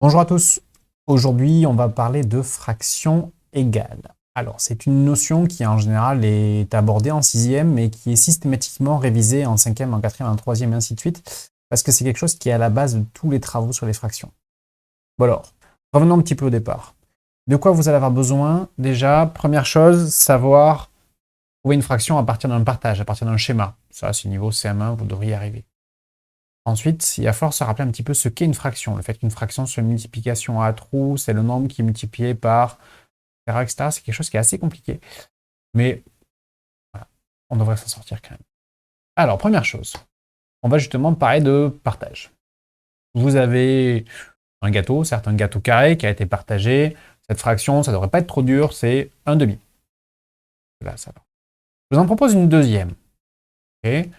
Bonjour à tous. Aujourd'hui, on va parler de fraction égale. Alors, c'est une notion qui en général est abordée en sixième, mais qui est systématiquement révisée en cinquième, en quatrième, en troisième, et ainsi de suite, parce que c'est quelque chose qui est à la base de tous les travaux sur les fractions. Bon alors, revenons un petit peu au départ. De quoi vous allez avoir besoin? Déjà, première chose, savoir trouver une fraction à partir d'un partage, à partir d'un schéma. Ça, c'est niveau CM1, vous devriez y arriver. Ensuite, il va falloir se rappeler un petit peu ce qu'est une fraction. Le fait qu'une fraction soit une multiplication à trous, c'est le nombre qui est multiplié par, etc., etc. C'est quelque chose qui est assez compliqué. Mais voilà, on devrait s'en sortir quand même. Alors, première chose, on va justement parler de partage. Vous avez un gâteau, certes un gâteau carré qui a été partagé. Cette fraction, ça ne devrait pas être trop dur, c'est un demi. Là, ça va. Je vous en propose une deuxième. Okay.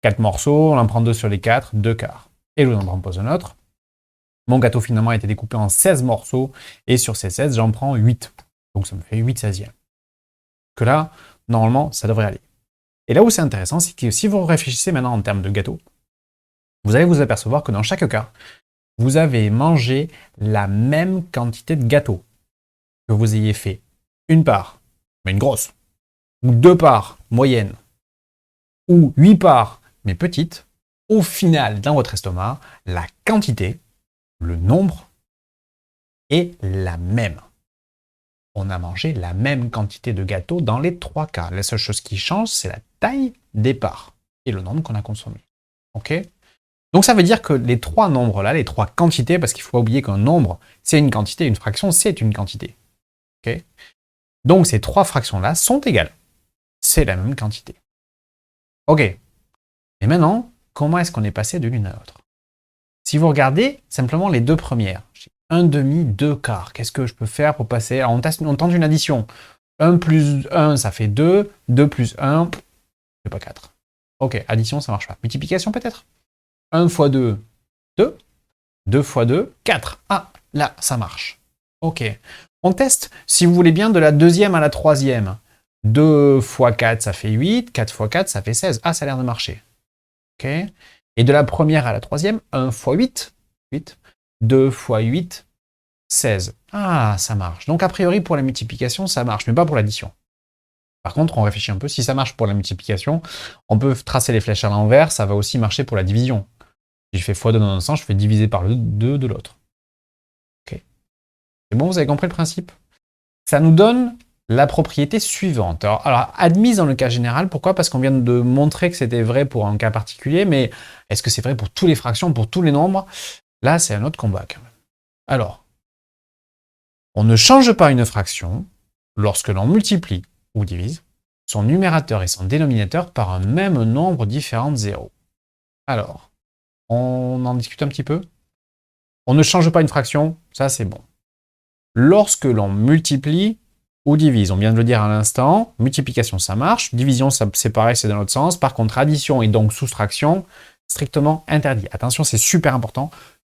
4 morceaux, on en prend 2 sur les 4, 2 quarts. Et je vous en propose un autre. Mon gâteau finalement a été découpé en 16 morceaux, et sur ces 16, j'en prends 8. Donc ça me fait 8 16e. Que là, normalement, ça devrait aller. Et là où c'est intéressant, c'est que si vous réfléchissez maintenant en termes de gâteau, vous allez vous apercevoir que dans chaque cas, vous avez mangé la même quantité de gâteau. Que vous ayez fait une part, mais une grosse, ou 2 parts, moyenne, ou 8 parts, mais petites, au final, dans votre estomac, la quantité, le nombre, est la même. On a mangé la même quantité de gâteau dans les 3 cas. La seule chose qui change, c'est la taille des parts et le nombre qu'on a consommé. Ok? Donc ça veut dire que les 3 nombres-là, les 3 quantités, parce qu'il ne faut pas oublier qu'un nombre, c'est une quantité, une fraction, c'est une quantité. Ok? Donc ces 3 fractions-là sont égales. C'est la même quantité. Ok. Et maintenant, comment est-ce qu'on est passé de l'une à l'autre? Si vous regardez simplement les deux premières, j'ai 1 demi, 2 quarts. Qu'est-ce que je peux faire pour passer? Alors on tente une addition. 1 plus 1, ça fait 2. 2 plus 1, c'est pas 4. Ok, addition, ça marche pas. Multiplication peut-être? 1 fois 2, 2. 2 fois 2, 4. Ah, là, ça marche. Ok. On teste, si vous voulez bien, de la deuxième à la troisième. 2 fois 4, ça fait 8. 4 fois 4, ça fait 16. Ah, ça a l'air de marcher. Ok. Et de la première à la troisième, 1 fois 8. 8. 2 fois 8, 16. Ah, ça marche. Donc, a priori, pour la multiplication, ça marche, mais pas pour l'addition. Par contre, on réfléchit un peu. Si ça marche pour la multiplication, on peut tracer les flèches à l'envers. Ça va aussi marcher pour la division. Si je fais x2 dans un sens, je fais diviser par le 2 de l'autre. Ok. C'est bon, vous avez compris le principe? Ça nous donne la propriété suivante. Alors, admise dans le cas général, pourquoi? Parce qu'on vient de montrer que c'était vrai pour un cas particulier, mais est-ce que c'est vrai pour toutes les fractions, pour tous les nombres? Là, c'est un autre combat quand même. Alors, on ne change pas une fraction lorsque l'on multiplie ou divise son numérateur et son dénominateur par un même nombre différent de 0. Alors, on en discute un petit peu. On ne change pas une fraction, ça c'est bon. Lorsque l'on multiplie ou divise, on vient de le dire à l'instant, multiplication ça marche, division c'est pareil, c'est dans l'autre sens. Par contre, addition et donc soustraction, strictement interdit. Attention, c'est super important,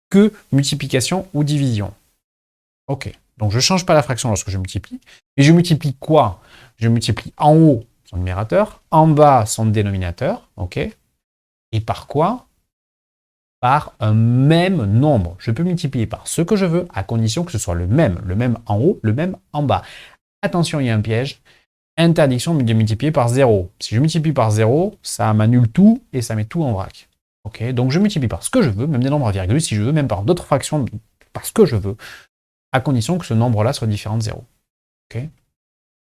que multiplication ou division. Ok, donc je ne change pas la fraction lorsque je multiplie, mais je multiplie quoi? Je multiplie en haut son numérateur, en bas son dénominateur, ok? Et par quoi? Par un même nombre. Je peux multiplier par ce que je veux, à condition que ce soit le même en haut, le même en bas. Attention, il y a un piège. Interdiction de multiplier par 0. Si je multiplie par 0, ça m'annule tout et ça met tout en vrac. Ok, donc je multiplie par ce que je veux, même des nombres à virgule, si je veux, même par d'autres fractions, par ce que je veux, à condition que ce nombre-là soit différent de 0. Okay.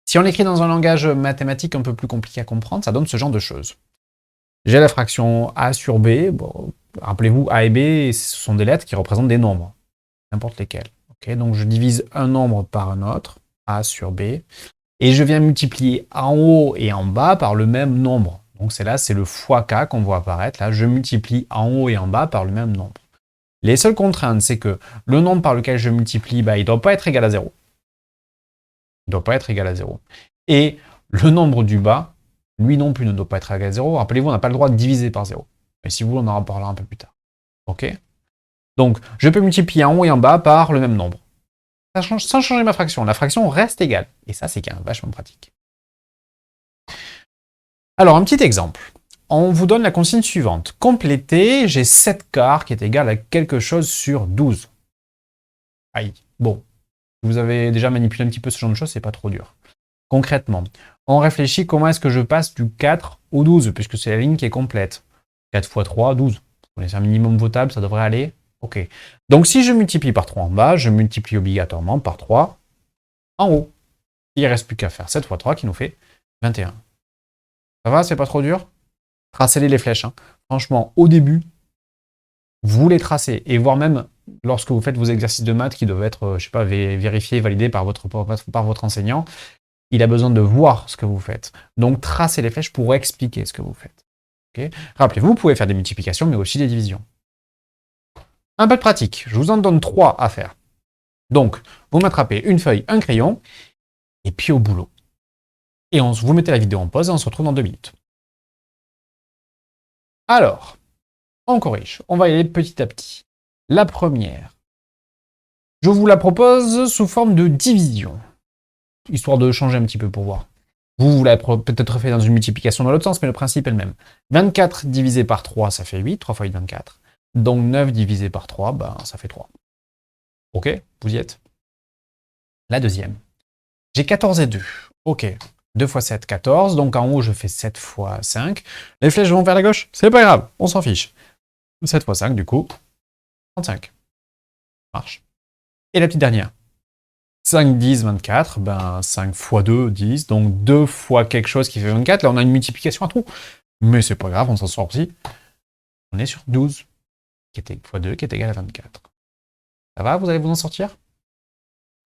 Si on l'écrit dans un langage mathématique un peu plus compliqué à comprendre, ça donne ce genre de choses. J'ai la fraction a sur b, bon, rappelez-vous, a et b, ce sont des lettres qui représentent des nombres, n'importe lesquels. Okay, donc je divise un nombre par un autre, a sur b, et je viens multiplier en haut et en bas par le même nombre. Donc c'est là, c'est le fois k qu'on voit apparaître. Là, je multiplie en haut et en bas par le même nombre. Les seules contraintes, c'est que le nombre par lequel je multiplie, il ne doit pas être égal à 0. Il ne doit pas être égal à 0. Et le nombre du bas, lui non plus ne doit pas être égal à 0. Rappelez-vous, on n'a pas le droit de diviser par 0. Mais si vous voulez, on en reparlera un peu plus tard. Ok? Donc, je peux multiplier en haut et en bas par le même nombre. Ça change, sans changer ma fraction. La fraction reste égale. Et ça, c'est quand même vachement pratique. Alors, un petit exemple. On vous donne la consigne suivante. Compléter, j'ai 7 quarts qui est égal à quelque chose sur 12. Aïe. Bon, vous avez déjà manipulé un petit peu ce genre de choses, c'est pas trop dur. Concrètement, on réfléchit comment est-ce que je passe du 4 au 12, puisque c'est la ligne qui est complète. 4 fois 3, 12. Vous connaissez un minimum votable, ça devrait aller. Ok. Donc si je multiplie par 3 en bas, je multiplie obligatoirement par 3 en haut. Il ne reste plus qu'à faire 7 fois 3 qui nous fait 21. Ça va, c'est pas trop dur? Tracez-les les flèches. Hein. Franchement, au début, vous les tracez. Et voire même lorsque vous faites vos exercices de maths qui doivent être, je sais pas, vérifiés, validés par votre enseignant, il a besoin de voir ce que vous faites. Donc, tracez les flèches pour expliquer ce que vous faites. Okay. Rappelez-vous, vous pouvez faire des multiplications, mais aussi des divisions. Un peu de pratique. Je vous en donne 3 à faire. Donc, vous m'attrapez une feuille, un crayon, et puis au boulot. Et vous mettez la vidéo en pause et on se retrouve dans 2 minutes. Alors, on corrige. On va y aller petit à petit. La première, je vous la propose sous forme de division. Histoire de changer un petit peu pour voir. Vous l'avez peut-être fait dans une multiplication dans l'autre sens, mais le principe est le même. 24 divisé par 3, ça fait 8. 3 fois 8, 24. Donc 9 divisé par 3, ben, ça fait 3. Ok, vous y êtes. La deuxième. J'ai 14 et 2. Ok. 2 fois 7, 14. Donc en haut, je fais 7 fois 5. Les flèches vont vers la gauche. C'est pas grave, on s'en fiche. 7 fois 5, du coup, 35. Marche. Et la petite dernière. 5, 10, 24. Ben, 5 fois 2, 10. Donc 2 fois quelque chose qui fait 24. Là, on a une multiplication à tout. Mais c'est pas grave, on s'en sort aussi. On est sur 12, qui était fois 2, qui est égal à 24. Ça va, vous allez vous en sortir?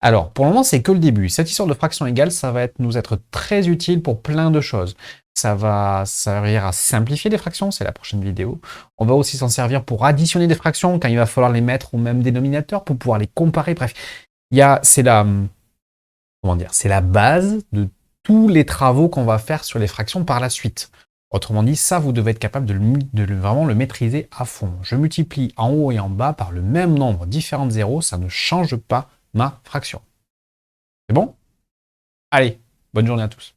Alors, pour le moment, c'est que le début. Cette histoire de fraction égale, ça va nous être très utile pour plein de choses. Ça va servir à simplifier les fractions, c'est la prochaine vidéo. On va aussi s'en servir pour additionner des fractions quand il va falloir les mettre au même dénominateur pour pouvoir les comparer. Bref, c'est la base de tous les travaux qu'on va faire sur les fractions par la suite. Autrement dit, ça, vous devez être capable de vraiment le maîtriser à fond. Je multiplie en haut et en bas par le même nombre différent de zéros, ça ne change pas ma fraction. C'est bon? Allez, bonne journée à tous.